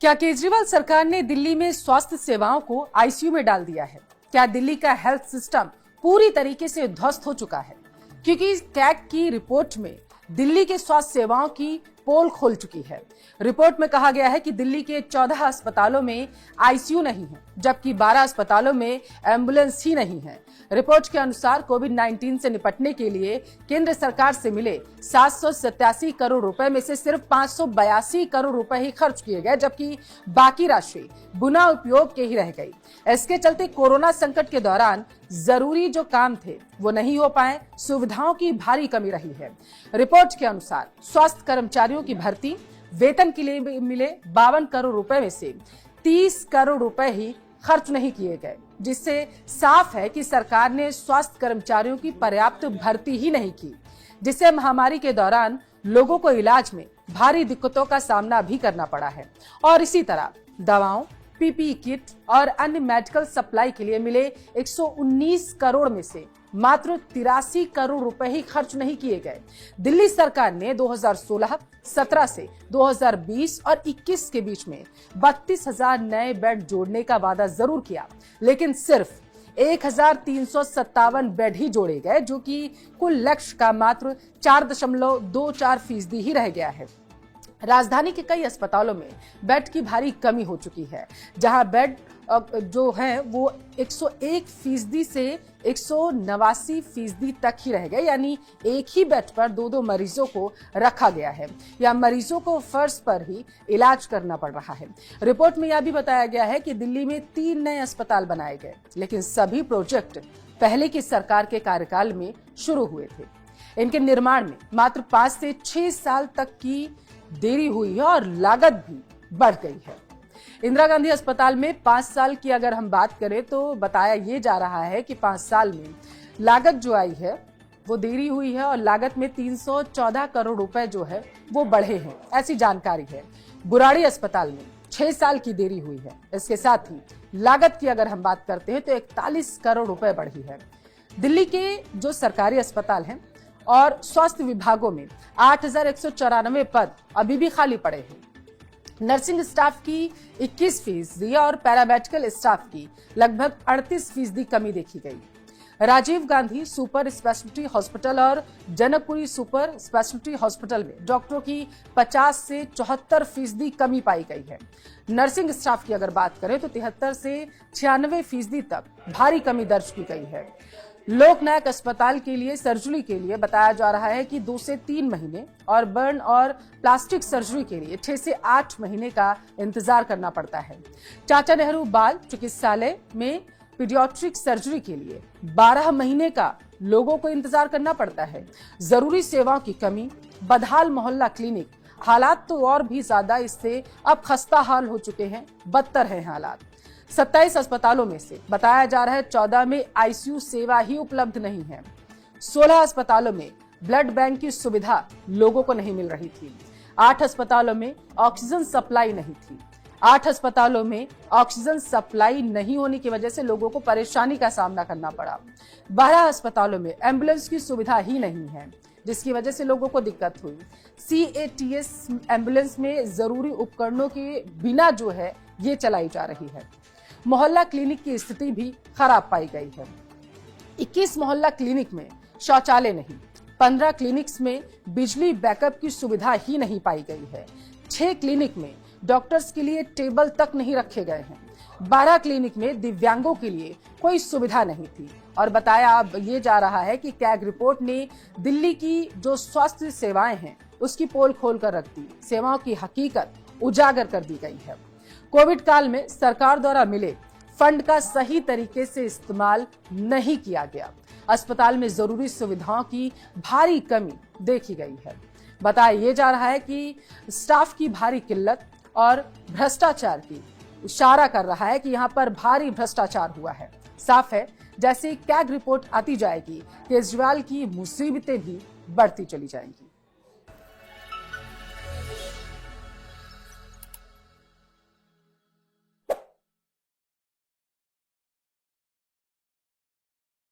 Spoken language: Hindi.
क्या केजरीवाल सरकार ने दिल्ली में स्वास्थ्य सेवाओं को आईसीयू में डाल दिया है? क्या दिल्ली का हेल्थ सिस्टम पूरी तरीके से ध्वस्त हो चुका है? क्योंकि कैग की रिपोर्ट में दिल्ली के स्वास्थ्य सेवाओं की पोल खोल चुकी है। रिपोर्ट में कहा गया है कि दिल्ली के 14 अस्पतालों में आईसीयू नहीं है, जबकि 12 अस्पतालों में एम्बुलेंस ही नहीं है। रिपोर्ट के अनुसार कोविड-19 से निपटने के लिए केंद्र सरकार से मिले 787 करोड़ रुपए में से सिर्फ 582 करोड़ रुपए ही खर्च किए गए, जबकि बाकी राशि बिना उपयोग के ही रह गई। इसके चलते कोरोना संकट के दौरान जरूरी जो काम थे वो नहीं हो पाए, सुविधाओं की भारी कमी रही है। रिपोर्ट के अनुसार स्वास्थ्य कर्मचारियों की भर्ती, वेतन के लिए मिले 52 करोड़ रुपए में से 30 करोड़ रुपए ही खर्च नहीं किए गए, जिससे साफ है कि सरकार ने स्वास्थ्य कर्मचारियों की पर्याप्त भर्ती ही नहीं की, जिससे महामारी के दौरान लोगों को इलाज में भारी दिक्कतों का सामना भी करना पड़ा है। और इसी तरह दवाओं, पीपीई किट और अन्य मेडिकल सप्लाई के लिए मिले 119 करोड़ में से मात्र 83 करोड़ रुपए ही खर्च नहीं किए गए। दिल्ली सरकार ने 2016, 17 से 2020 और 21 के बीच में 32,000 नए बेड जोड़ने का वादा जरूर किया, लेकिन सिर्फ 1,357 बेड ही जोड़े गए, जो कि कुल लक्ष्य का मात्र 4.24% ही रह गया है। राजधानी के कई अस्पतालों में बेड की भारी कमी हो चुकी है, जहां बेड जो है वो 101% से 189% तक ही रह गए, यानी एक ही बेड पर दो मरीजों को रखा गया है या मरीजों को फर्श पर ही इलाज करना पड़ रहा है। रिपोर्ट में यह भी बताया गया है कि दिल्ली में 3 नए अस्पताल बनाए गए, लेकिन सभी प्रोजेक्ट पहले की सरकार के कार्यकाल में शुरू हुए थे। इनके निर्माण में मात्र 5 से 6 साल तक की देरी हुई है और लागत भी बढ़ गई है। इंदिरा गांधी अस्पताल में 5 साल की अगर हम बात करें तो बताया ये जा रहा है कि 5 साल में लागत जो आई है वो देरी हुई है और लागत में 314 करोड़ रुपए जो है वो बढ़े हैं, ऐसी जानकारी है। बुराड़ी अस्पताल में 6 साल की देरी हुई है। इसके साथ ही लागत की अगर हम बात करते हैं तो 41 करोड़ रुपए बढ़ी है। दिल्ली के जो सरकारी अस्पताल हैं और स्वास्थ्य विभागों में 8,194 पद अभी भी खाली पड़े हैं। नर्सिंग स्टाफ की 21% और पैरामेडिकल स्टाफ की लगभग 38% कमी देखी गई। Rajiv Gandhi super speciality hospital और जनकपुरी सुपर स्पेशलिटी हॉस्पिटल में डॉक्टरों की 50 से 74% कमी पाई गई है। नर्सिंग स्टाफ की अगर बात करें तो 73 से 96% तक भारी कमी दर्ज की गई है। लोकनायक अस्पताल के लिए सर्जरी के लिए बताया जा रहा है कि 2 से 3 महीने और बर्न और प्लास्टिक सर्जरी के लिए 6 से 8 महीने का इंतजार करना पड़ता है। चाचा नेहरू बाल चिकित्सालय में पीडियाट्रिक सर्जरी के लिए 12 महीने का लोगों को इंतजार करना पड़ता है। जरूरी सेवाओं की कमी, बदहाल मोहल्ला क्लिनिक, हालात तो और भी ज्यादा इससे अब खस्ता हाल हो चुके हैं, बदतर है हालात। 27 अस्पतालों में से बताया जा रहा है 14 में आईसीयू सेवा ही उपलब्ध नहीं है। 16 अस्पतालों में ब्लड बैंक की सुविधा लोगों को नहीं मिल रही थी। 8 अस्पतालों में ऑक्सीजन सप्लाई नहीं थी। 8 अस्पतालों में ऑक्सीजन सप्लाई नहीं होने की वजह से लोगों को परेशानी का सामना करना पड़ा। 12 अस्पतालों में एम्बुलेंस की सुविधा ही नहीं है, जिसकी वजह से लोगों को दिक्कत हुई। CATS एम्बुलेंस में जरूरी उपकरणों के बिना जो है ये चलाई जा रही है। मोहल्ला क्लिनिक की स्थिति भी खराब पाई गई है। 21 मोहल्ला क्लिनिक में शौचालय नहीं, 15 क्लिनिक्स में बिजली बैकअप की सुविधा ही नहीं पाई गई है। 6 क्लिनिक में डॉक्टर्स के लिए टेबल तक नहीं रखे गए हैं। 12 क्लिनिक में दिव्यांगों के लिए कोई सुविधा नहीं थी। और बताया अब ये जा रहा है कि कैग रिपोर्ट ने दिल्ली की जो स्वास्थ्य सेवाएं हैं उसकी पोल खोल कर रख दी। सेवाओं की हकीकत उजागर कर दी गई है। कोविड काल में सरकार द्वारा मिले फंड का सही तरीके से इस्तेमाल नहीं किया गया। अस्पताल में जरूरी सुविधाओं की भारी कमी देखी गई है। बताया ये जा रहा है कि स्टाफ की भारी किल्लत और भ्रष्टाचार की इशारा कर रहा है कि यहाँ पर भारी भ्रष्टाचार हुआ है। साफ है जैसे कैग रिपोर्ट आती जाएगी, केजरीवाल की मुसीबतें भी बढ़ती चली जाएंगी।